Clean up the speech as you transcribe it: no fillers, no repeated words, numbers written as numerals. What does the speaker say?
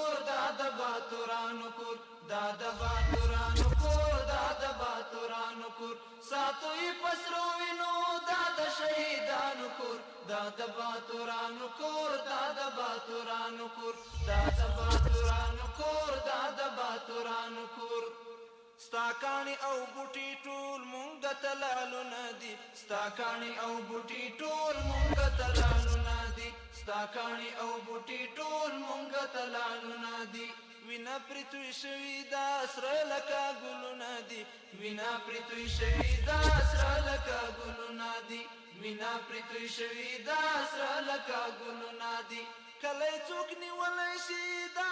کور دا د باتورانو کور دا د باتورانو کور دا د باتورانو کور ساتو یې پسرو وینو دا د شهیدانو کور دا د باتورانو کور دا د باتورانو کور دا د باتورانو کور دا د باتورانو کور ستا کاڼي او بوټي ټول مونږ ته لالونه دي ستا کاڼي او بوټي ټول مونږ ته لالونه دي ستا کاڼي او بوټي ټول مونږ ته لالونه دي وینا پرې توی شوي دا سره لکه ګلونه دي وینا پرې توی شوي دا سره لکه ګلونه دي وینا پرې توی شوي دا سره لکه ګلونه دي کله څوک نیولی شي دا